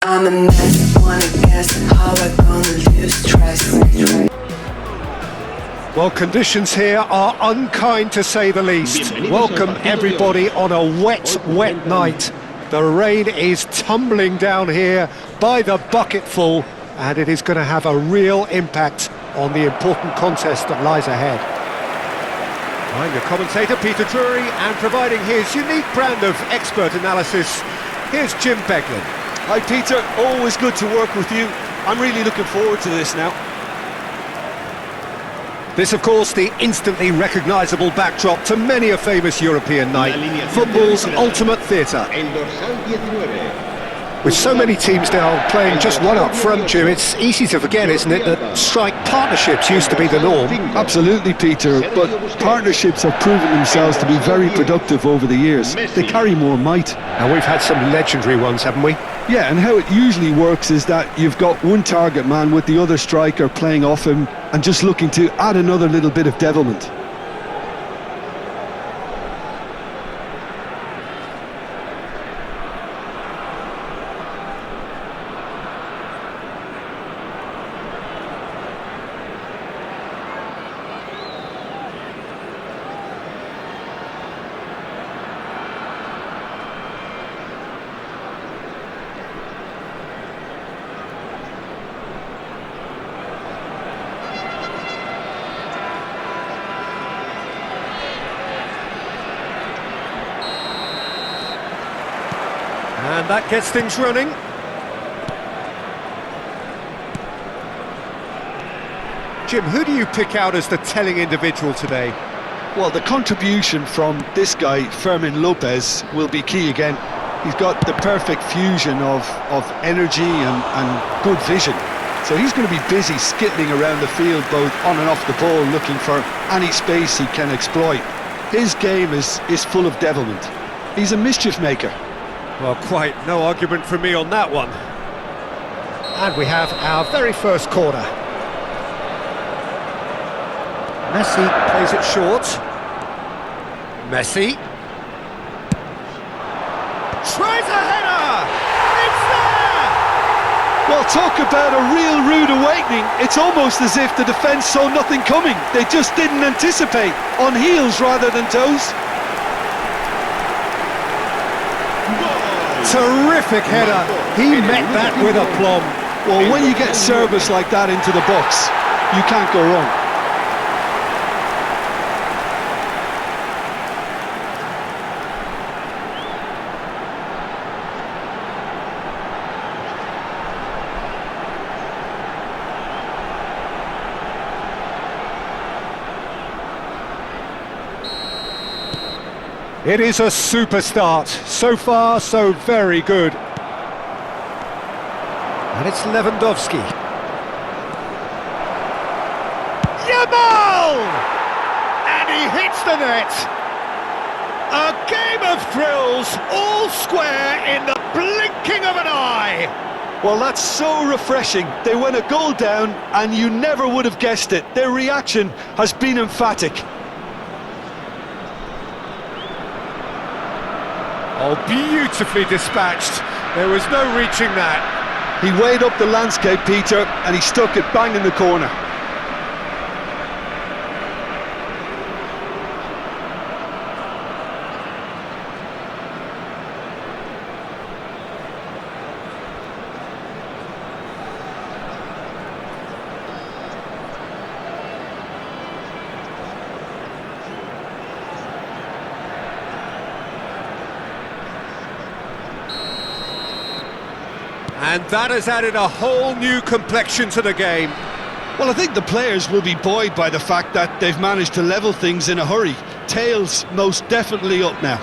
I'm a mess, wanna guess how I gonna lose trust. Well, conditions here are unkind to say the least. Welcome everybody on a wet night. The rain is tumbling down here by the bucketful, and it is going to have a real impact on the important contest that lies ahead. I'm your commentator, Peter Drury, and providing his unique brand of expert analysis, here's Jim Beglin. Hi Peter, always good to work with you. I'm really looking forward to this now. This, of course, the instantly recognisable backdrop to many a famous European night, football's ultimate theatre. With so many teams now playing just one up front, Jim, it's easy to forget, isn't it, that strike partnerships used to be the norm. Absolutely, Peter, but partnerships have proven themselves to be very productive over the years. They carry more might. And we've had some legendary ones, haven't we? Yeah, and how it usually works is that you've got one target man with the other striker playing off him and just looking to add another little bit of devilment. And that gets things running. Jim, who do you pick out as the telling individual today? Well, the contribution from this guy, Fermin Lopez, will be key again. He's got the perfect fusion of energy and good vision. So he's going to be busy skittling around the field, both on and off the ball, looking for any space he can exploit. His game is full of devilment. He's a mischief maker. Well, quite no argument from me on that one. And we have our very first corner. Messi plays it short. Messi tries a header! It's there! Well, talk about a real rude awakening. It's almost as if the defence saw nothing coming. They just didn't anticipate, on heels rather than toes. Terrific header. He met that with aplomb. Well, when you get service like that into the box, you can't go wrong. It is a super start. So far, so very good. And it's Lewandowski. Yamal! And he hits the net. A game of thrills, all square in the blinking of an eye. Well, that's so refreshing. They went a goal down and you never would have guessed it. Their reaction has been emphatic. Oh, beautifully dispatched. There was no reaching that. He weighed up the landscape, Peter, and he stuck it bang in the corner. And that has added a whole new complexion to the game. Well, I think the players will be buoyed by the fact that they've managed to level things in a hurry. Tails most definitely up now.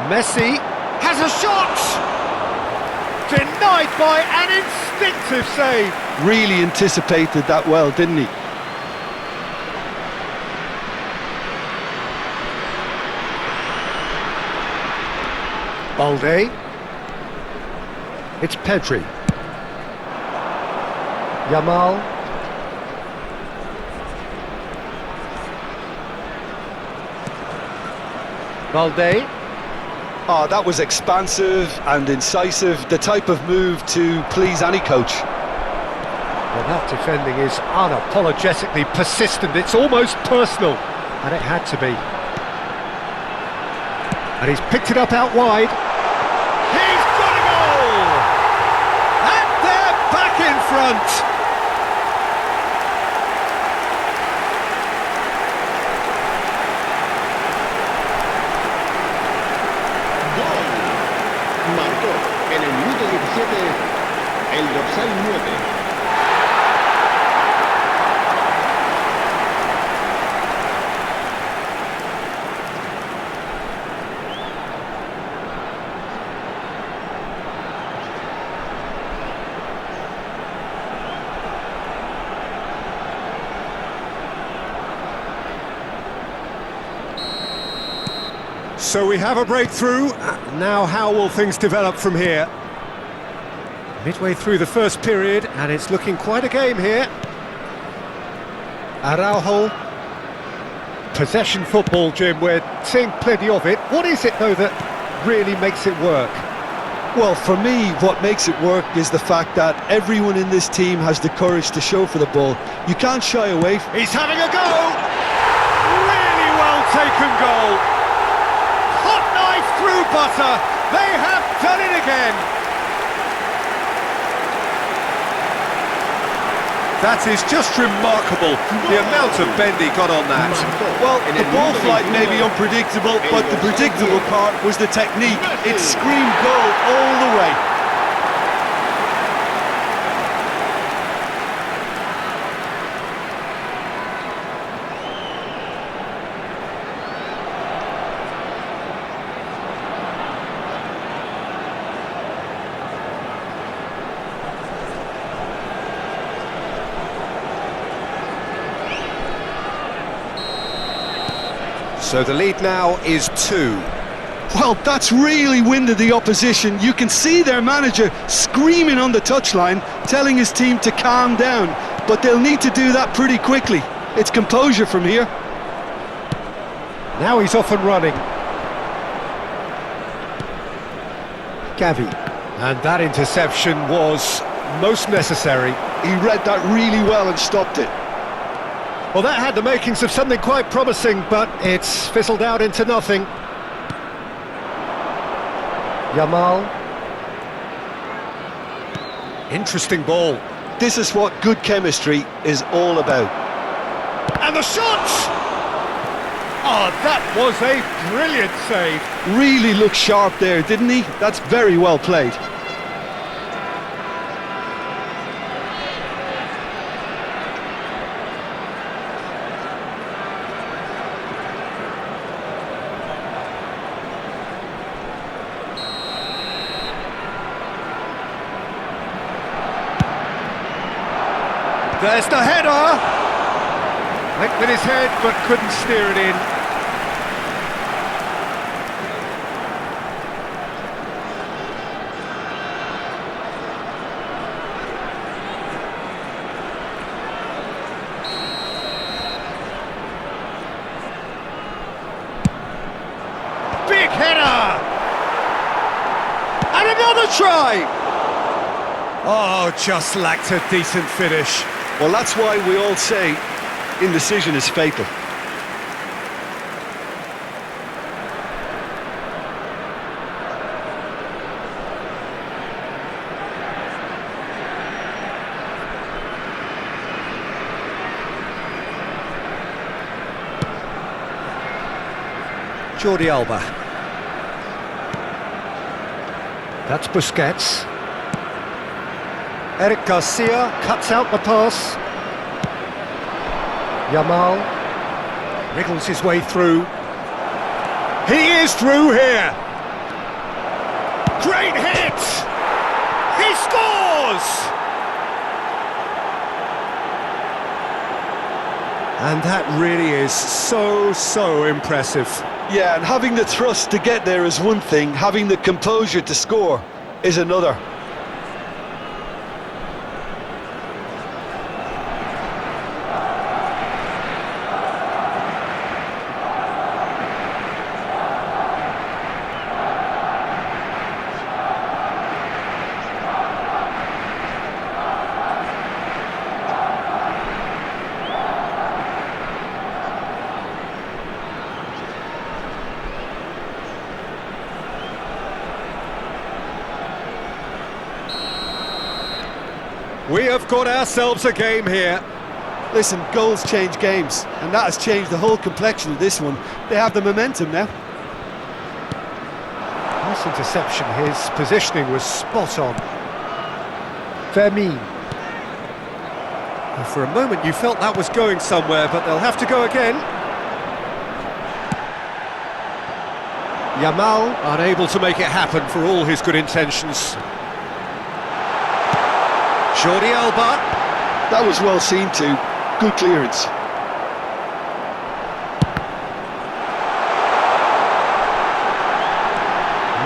Messi has a shot! Denied by an instinctive save. Really anticipated that well, didn't he? Balde. It's Pedri. Yamal. Valde. Oh, that was expansive and incisive, the type of move to please any coach. Well, that defending is unapologetically persistent. It's almost personal, and it had to be. And he's picked it up out wide. He's got a goal! And they're back in front! Marcó en el minuto 17 el dorsal 9. So we have a breakthrough. Now how will things develop from here? Midway through the first period, and it's looking quite a game here. Araujo. Possession football, Jim, we're seeing plenty of it. What is it, though, that really makes it work? Well, for me, what makes it work is the fact that everyone in this team has the courage to show for the ball. You can't shy away. He's having a go! Really well taken goal! Hot knife through butter! They have done it again! That is just remarkable, the amount of bend he got on that. Well, the ball flight may be unpredictable, but the predictable part was the technique. It screamed goal all the way. So the lead now is 2. Well, that's really winded the opposition. You can see their manager screaming on the touchline, telling his team to calm down, but they'll need to do that pretty quickly. It's composure from here. Now he's off and running. Gavi. And that interception was most necessary. He read that really well and stopped it. Well, that had the makings of something quite promising, but it's fizzled out into nothing. Yamal. Interesting ball. This is what good chemistry is all about. And the shot! Oh, that was a brilliant save. Really looked sharp there, didn't he? That's very well played. There's the header! Linked with his head, but couldn't steer it in. Big header! And another try! Oh, just lacked a decent finish. Well, that's why we all say indecision is fatal. Jordi Alba. That's Busquets. Eric Garcia cuts out the pass. Yamal wriggles his way through. He is through here. Great hit! He scores! And that really is so impressive. Yeah, and having the thrust to get there is one thing, having the composure to score is another. We have got ourselves a game here. Listen, goals change games, and that has changed the whole complexion of this one. They have the momentum now. Nice interception, his positioning was spot on. Fermin. And for a moment you felt that was going somewhere, but they'll have to go again. Yamal unable to make it happen for all his good intentions. Jordi Alba. That was well seen too. Good clearance.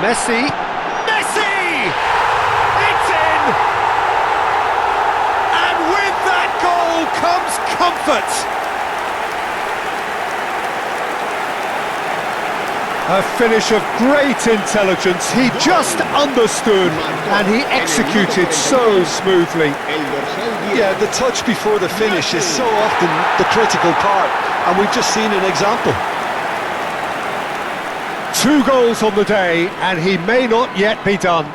Messi. Messi! It's in! And with that goal comes comfort. A finish of great intelligence. He just understood and he executed so smoothly. Yeah, the touch before the finish is so often the critical part, and we've just seen an example. 2 goals on the day, and he may not yet be done.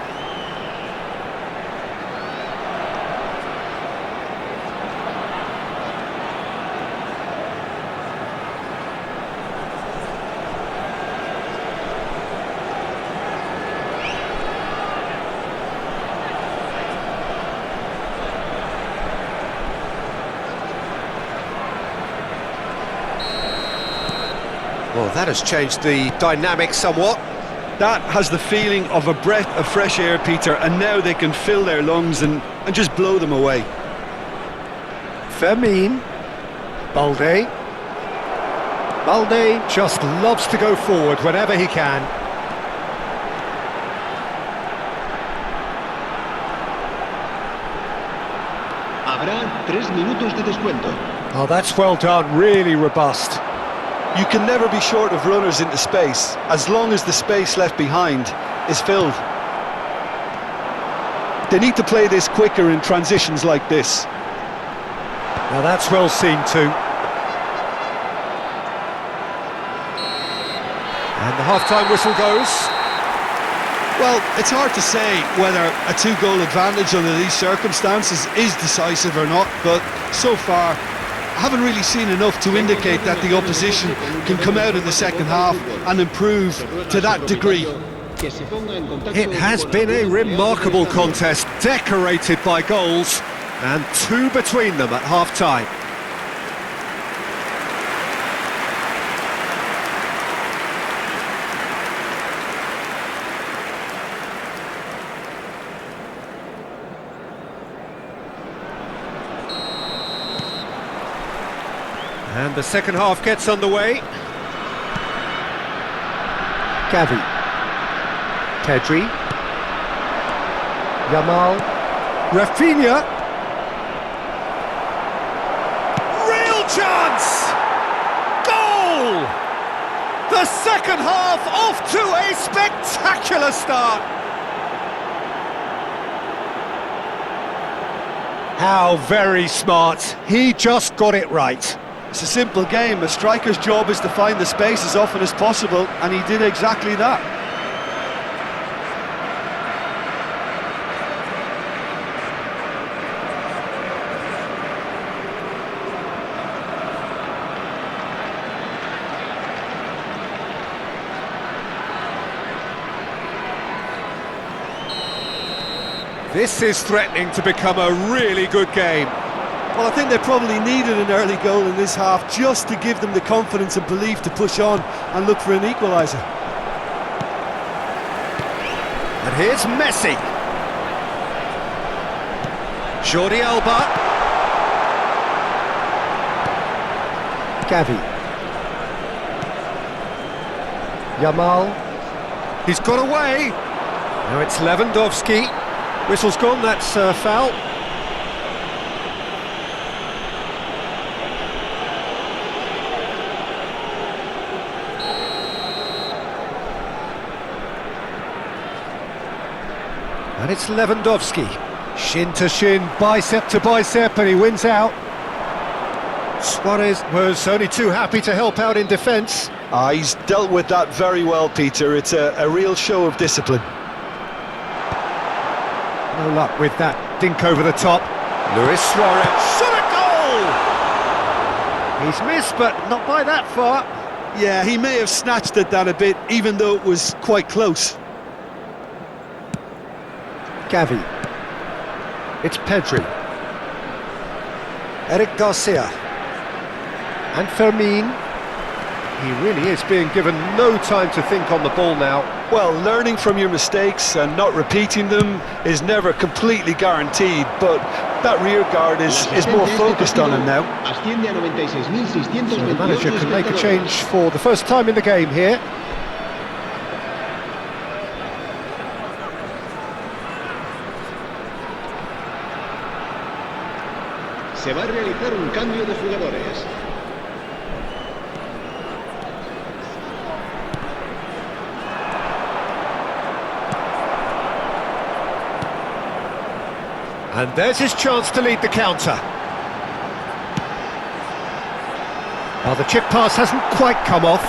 Well, that has changed the dynamic somewhat. That has the feeling of a breath of fresh air, Peter, and now they can fill their lungs and just blow them away. Fermin. Balde. Balde just loves to go forward whenever he can. Habrá 3 minutos de descuento. Oh, that's well done, really robust. You can never be short of runners into space, as long as the space left behind is filled. They need to play this quicker in transitions like this. Now that's well seen too. And the half-time whistle goes. Well, it's hard to say whether a 2-goal advantage under these circumstances is decisive or not, but so far I haven't really seen enough to indicate that the opposition can come out in the second half and improve to that degree. It has been a remarkable contest, decorated by goals, and 2 between them at half-time. And the second half gets underway. Gavi. Pedri. Yamal. Rafinha. Real chance! Goal! The second half off to a spectacular start. How very smart. He just got it right. It's a simple game. A striker's job is to find the space as often as possible, and he did exactly that. This is threatening to become a really good game. Well, I think they probably needed an early goal in this half just to give them the confidence and belief to push on and look for an equaliser. And here's Messi. Jordi Alba. Gavi. Yamal. He's got away. Now it's Lewandowski. Whistle's gone, that's foul. And it's Lewandowski. Shin to shin, bicep to bicep, and he wins out. Suarez was only too happy to help out in defence. He's dealt with that very well, Peter. It's a real show of discipline. No luck with that dink over the top. Luis Suarez, shot a goal! He's missed, but not by that far. Yeah, he may have snatched at that a bit, even though it was quite close. Gavi. It's Pedri. Eric Garcia. And Fermin. He really is being given no time to think on the ball now. Well, learning from your mistakes and not repeating them is never completely guaranteed, but that rear guard is more focused on him now. So the manager can make a change for the first time in the game here. Se va a realizar un cambio de jugadores. And there's his chance to lead the counter. Well, the chip pass hasn't quite come off.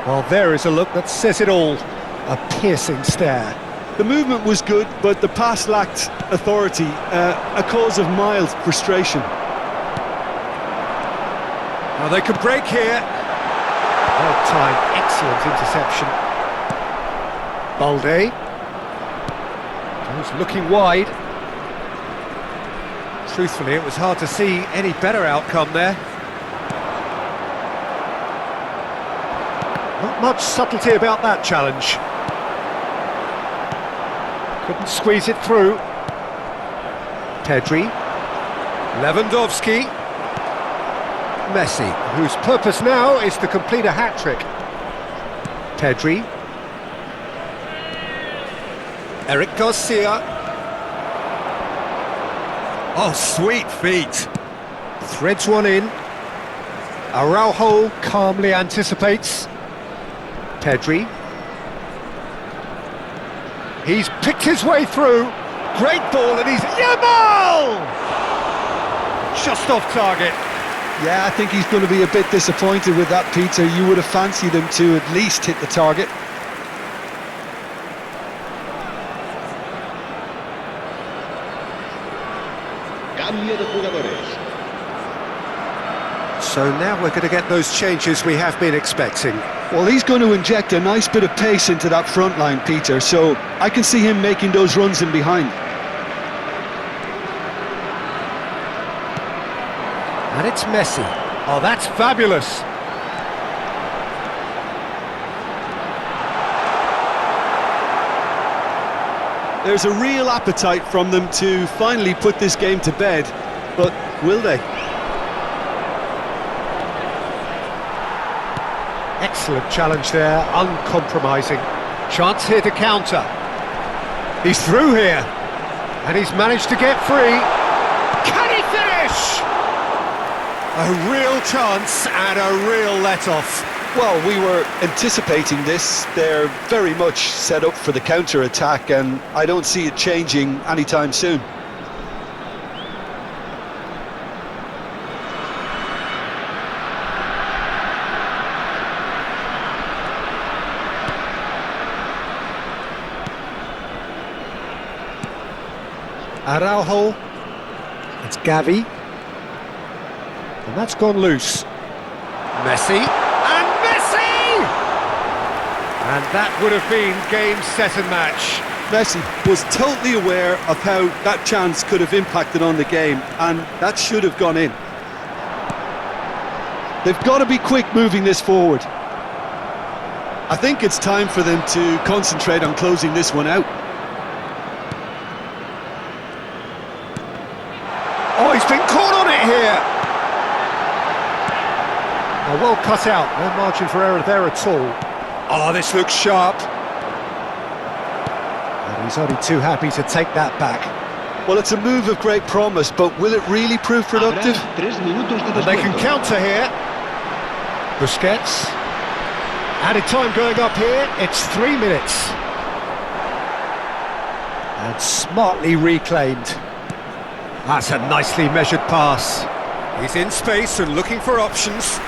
Well, there is a look that says it all. A piercing stare. The movement was good, but the pass lacked authority, a cause of mild frustration. Now they could break here. Well timed, excellent interception. Balde. He's looking wide. Truthfully, it was hard to see any better outcome there. Not much subtlety about that challenge. Couldn't squeeze it through. Pedri. Lewandowski. Messi, whose purpose now is to complete a hat-trick. Pedri. Eric Garcia. Oh, sweet feet. Threads one in. Araujo calmly anticipates. Pedri. He's picked his way through. Great ball, and he's Yamal! Just off target. Yeah, I think he's going to be a bit disappointed with that, Peter. You would have fancied him to at least hit the target. Cambio de jugadores. So now we're going to get those changes we have been expecting. Well, he's going to inject a nice bit of pace into that front line, Peter, so I can see him making those runs in behind. And it's Messi. Oh, that's fabulous. There's a real appetite from them to finally put this game to bed, but will they? Excellent challenge there, uncompromising. Chance here to counter. He's through here, and he's managed to get free. Can he finish? A real chance and a real let-off. Well, we were anticipating this. They're very much set up for the counter-attack, and I don't see it changing anytime soon. Araujo. It's Gavi. And that's gone loose. Messi. And Messi! And that would have been game, set and match. Messi was totally aware of how that chance could have impacted on the game, and that should have gone in. They've got to be quick moving this forward. I think it's time for them to concentrate on closing this one out. Oh, he's been caught on it here! Oh, well cut out, no margin for error there at all. Oh, this looks sharp. And he's only too happy to take that back. Well, it's a move of great promise, but will it really prove productive? And they can counter here. Busquets. Added time going up here, it's 3 minutes. And smartly reclaimed. That's a nicely measured pass. He's in space and looking for options.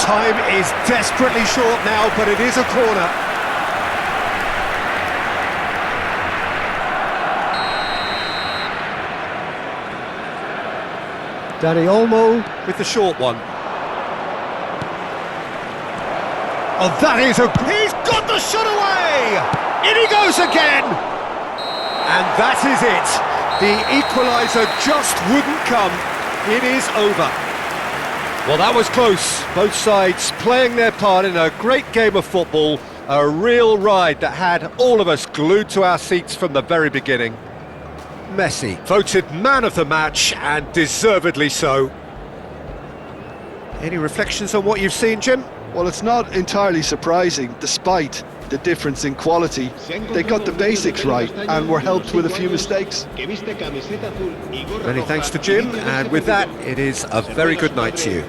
Time is desperately short now, but it is a corner. Dani Olmo with the short one. Oh, that is a... He's got the shot away! In he goes again! And that is it. The equaliser just wouldn't come. It is over. Well, that was close. Both sides playing their part in a great game of football. A real ride that had all of us glued to our seats from the very beginning. Messi, voted man of the match, and deservedly so. Any reflections on what you've seen, Jim? Well, it's not entirely surprising, despite the difference in quality. They got the basics right and were helped with a few mistakes. Many thanks to Jim, and with that, it is a very good night to you.